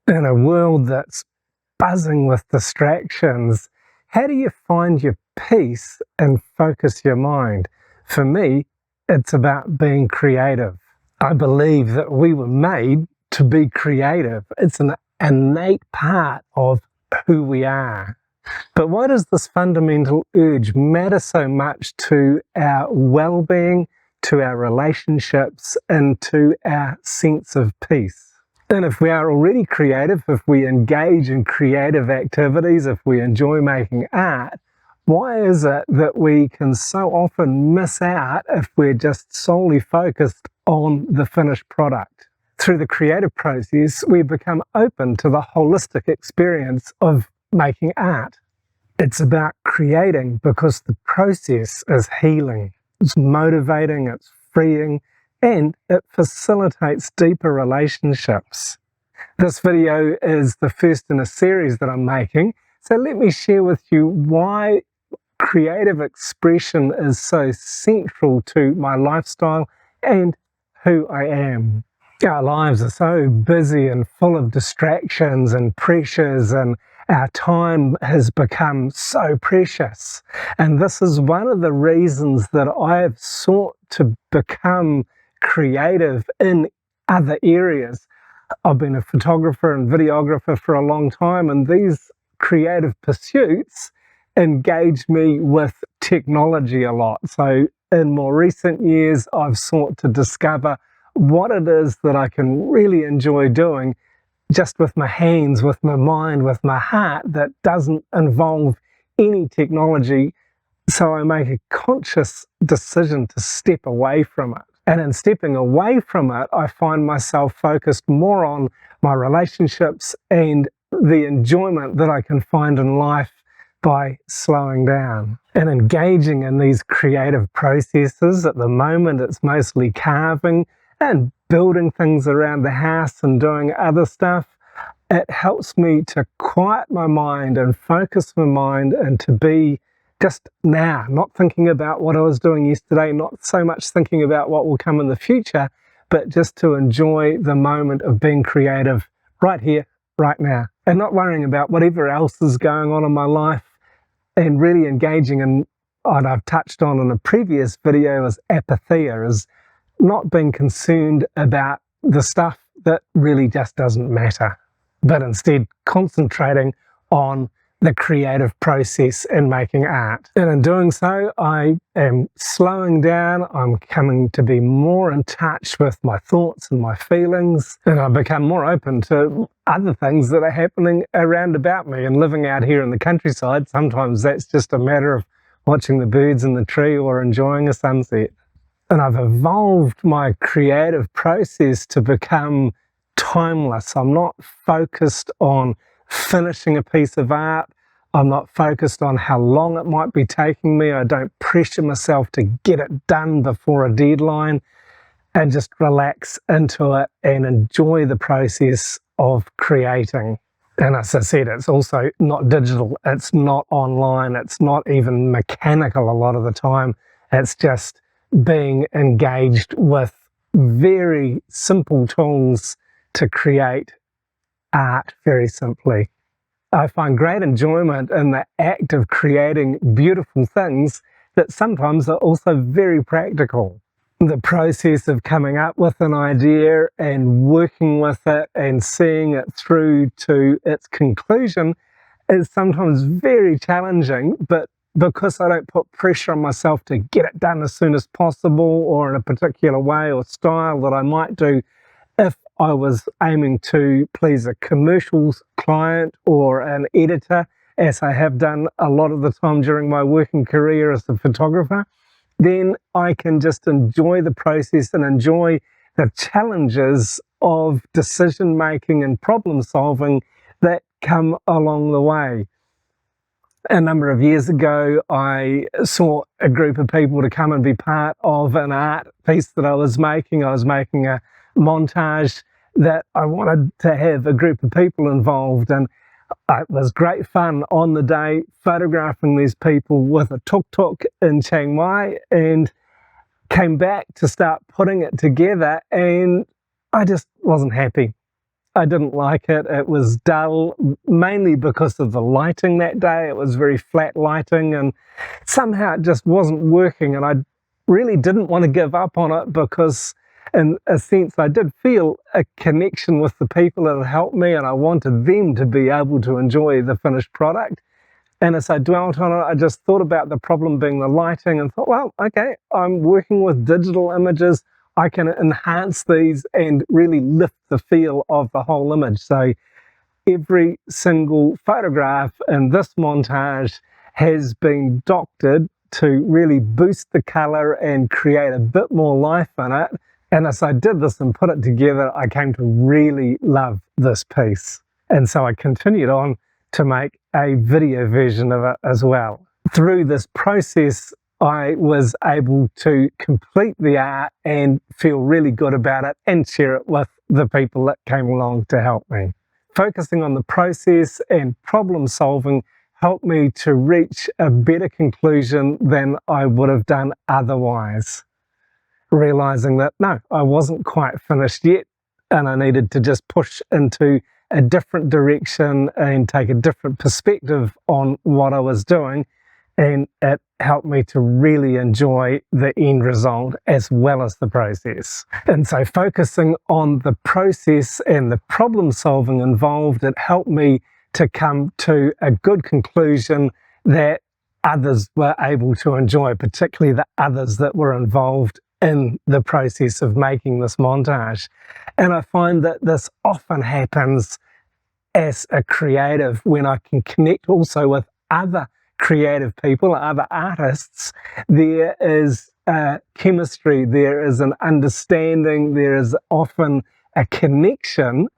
In a world that's buzzing with distractions, how do you find your peace and focus your mind? For me, it's about being creative. I believe that we were made to be creative. It's an innate part of who we are. But why does this fundamental urge matter so much to our well-being, to our relationships, and to our sense of peace? And if we are already creative, if we engage in creative activities, if we enjoy making art, why is it that we can so often miss out if we're just solely focused on the finished product? Through the creative process, we become open to the holistic experience of making art. It's about creating because the process is healing. It's motivating, it's freeing, and it facilitates deeper relationships. This video is the first in a series that I'm making, so let me share with you why creative expression is so central to my lifestyle and who I am. Our lives are so busy and full of distractions and pressures, and our time has become so precious. And this is one of the reasons that I have sought to become creative in other areas. I've been a photographer and videographer for a long time, and these creative pursuits engage me with technology a lot. So in more recent years, I've sought to discover what it is that I can really enjoy doing just with my hands, with my mind, with my heart, that doesn't involve any technology. So I make a conscious decision to step away from it. And in stepping away from it, I find myself focused more on my relationships and the enjoyment that I can find in life by slowing down and engaging in these creative processes. At the moment, it's mostly carving and building things around the house and doing other stuff. It helps me to quiet my mind and focus my mind and to be just now, not thinking about what I was doing yesterday, not so much thinking about what will come in the future, but just to enjoy the moment of being creative right here, right now, and not worrying about whatever else is going on in my life, and really engaging in what I've touched on in a previous video as apatheia, is not being concerned about the stuff that really just doesn't matter, but instead concentrating on the creative process in making art. And in doing so, I am slowing down. I'm coming to be more in touch with my thoughts and my feelings, and I've become more open to other things that are happening around about me. And living out here in the countryside, sometimes that's just a matter of watching the birds in the tree or enjoying a sunset. And I've evolved my creative process to become timeless. I'm not focused on finishing a piece of art. I'm not focused on how long it might be taking me. I don't pressure myself to get it done before a deadline, and just relax into it and enjoy the process of creating. And as I said, it's also not digital. It's not online. It's not even mechanical a lot of the time. It's just being engaged with very simple tools to create art very simply. I find great enjoyment in the act of creating beautiful things that sometimes are also very practical. The process of coming up with an idea and working with it and seeing it through to its conclusion is sometimes very challenging, but because I don't put pressure on myself to get it done as soon as possible or in a particular way or style that I might do if I was aiming to please a commercial client or an editor, as I have done a lot of the time during my working career as a photographer, then I can just enjoy the process and enjoy the challenges of decision making and problem solving that come along the way. A number of years ago, I saw a group of people to come and be part of an art piece that I was making. I was making a montage that I wanted to have a group of people involved, and it was great fun on the day photographing these people with a tuk-tuk in Chiang Mai, and came back to start putting it together, and I just wasn't happy. I didn't like it. It was dull, mainly because of the lighting that day. It was very flat lighting, and somehow it just wasn't working. And I really didn't want to give up on it because, in a sense, I did feel a connection with the people that had helped me, and I wanted them to be able to enjoy the finished product. And as I dwelt on it, I just thought about the problem being the lighting and thought, well, okay, I'm working with digital images. I can enhance these and really lift the feel of the whole image. So every single photograph in this montage has been doctored to really boost the color and create a bit more life in it. And as I did this and put it together, I came to really love this piece. And so I continued on to make a video version of it as well. Through this process, I was able to complete the art and feel really good about it and share it with the people that came along to help me. Focusing on the process and problem solving helped me to reach a better conclusion than I would have done otherwise. Realizing that, no, I wasn't quite finished yet, and I needed to just push into a different direction and take a different perspective on what I was doing, and it helped me to really enjoy the end result as well as the process. And so focusing on the process and the problem solving involved, it helped me to come to a good conclusion that others were able to enjoy, particularly the others that were involved in the process of making this montage. And I find that this often happens as a creative when I can connect also with other creative people, other artists. There is chemistry, there is an understanding, there is often a connection.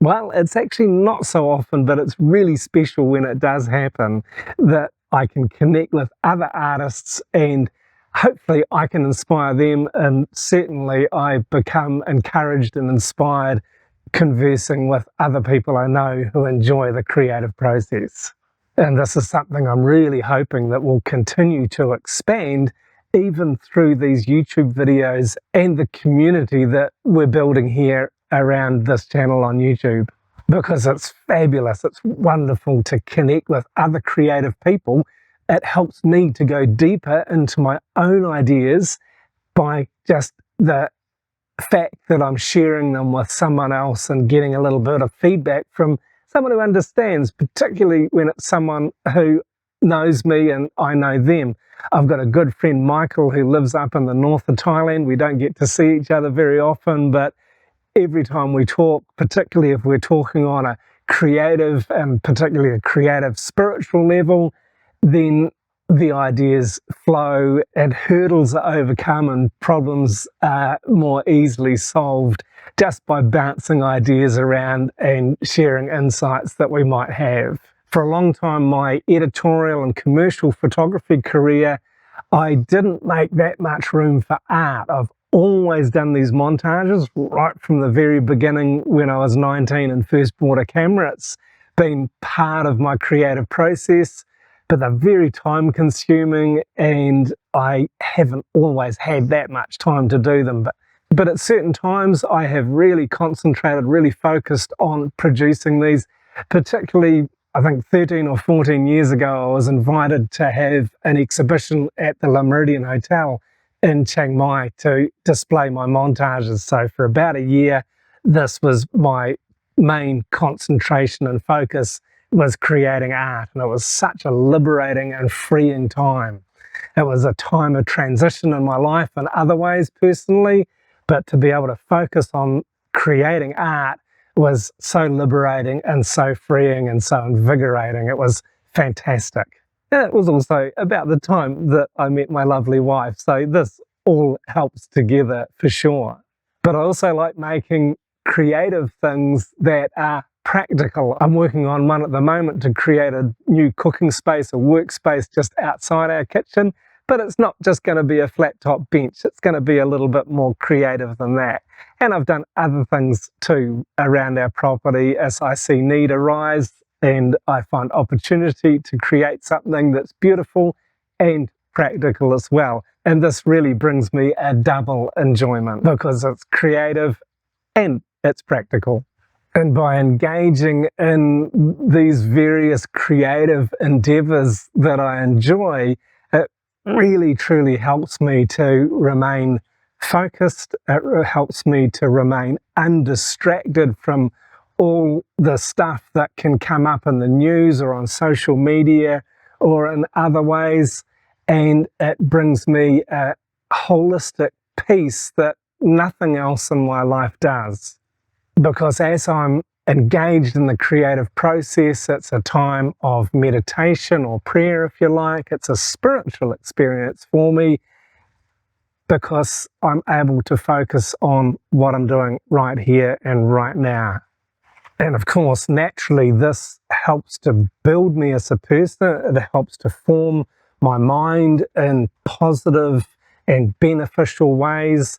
Well, it's actually not so often, but it's really special when it does happen, that I can connect with other artists and hopefully I can inspire them, and certainly I become encouraged and inspired conversing with other people I know who enjoy the creative process. And this is something I'm really hoping that will continue to expand even through these YouTube videos and the community that we're building here around this channel on YouTube, because it's fabulous. It's wonderful to connect with other creative people. It helps me to go deeper into my own ideas by just the fact that I'm sharing them with someone else and getting a little bit of feedback from someone who understands, particularly when it's someone who knows me and I know them. I've got a good friend, Michael, who lives up in the north of Thailand. We don't get to see each other very often, but every time we talk, particularly if we're talking on a creative and particularly a creative spiritual level, then the ideas flow and hurdles are overcome and problems are more easily solved just by bouncing ideas around and sharing insights that we might have. For a long time, my editorial and commercial photography career, I didn't make that much room for art. I've always done these montages right from the very beginning when I was 19 and first bought a camera. It's been part of my creative process, but they're very time consuming and I haven't always had that much time to do them. But at certain times I have really concentrated, really focused on producing these. Particularly, I think 13 or 14 years ago, I was invited to have an exhibition at the Le Méridien Hotel in Chiang Mai to display my montages. So for about a year, this was my main concentration and focus, was creating art. And it was such a liberating and freeing time. It was a time of transition in my life in other ways personally, but to be able to focus on creating art was so liberating and so freeing and so invigorating. It was fantastic. And it was also about the time that I met my lovely wife. So this all helps together for sure. But I also like making creative things that are practical. I'm working on one at the moment to create a new cooking space, a workspace just outside our kitchen. But it's not just going to be a flat top bench. It's going to be a little bit more creative than that. And I've done other things too around our property as I see need arise and I find opportunity to create something that's beautiful and practical as well. And this really brings me a double enjoyment because it's creative and it's practical. And by engaging in these various creative endeavors that I enjoy, it really truly helps me to remain focused. It helps me to remain undistracted from all the stuff that can come up in the news or on social media or in other ways. And it brings me a holistic peace that nothing else in my life does. Because as I'm engaged in the creative process, it's a time of meditation or prayer, if you like. It's a spiritual experience for me because I'm able to focus on what I'm doing right here and right now. And of course, naturally, this helps to build me as a person. It helps to form my mind in positive and beneficial ways.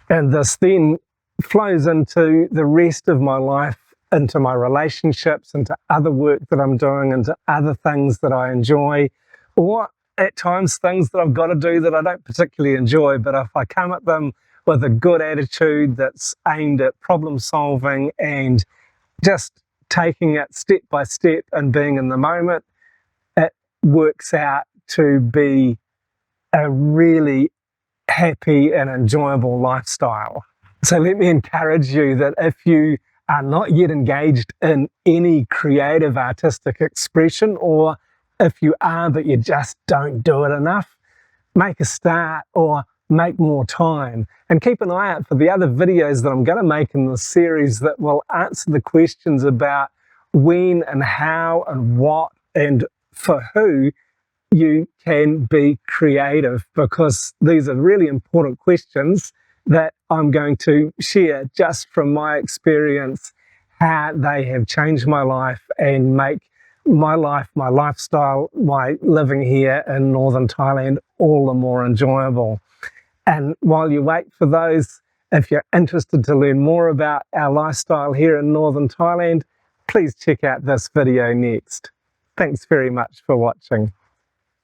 And this then flows into the rest of my life, into my relationships, into other work that I'm doing, into other things that I enjoy, or at times things that I've got to do that I don't particularly enjoy. But if I come at them with a good attitude that's aimed at problem solving and just taking it step by step and being in the moment, it works out to be a really happy and enjoyable lifestyle. So let me encourage you that if you are not yet engaged in any creative artistic expression, or if you are but you just don't do it enough, make a start or make more time. And keep an eye out for the other videos that I'm going to make in this series that will answer the questions about when and how and what and for who you can be creative, because these are really important questions that I'm going to share just from my experience, how they have changed my life and make my life, my lifestyle, my living here in northern Thailand all the more enjoyable. And while you wait for those, if you're interested to learn more about our lifestyle here in northern Thailand, please check out this video next. Thanks very much for watching.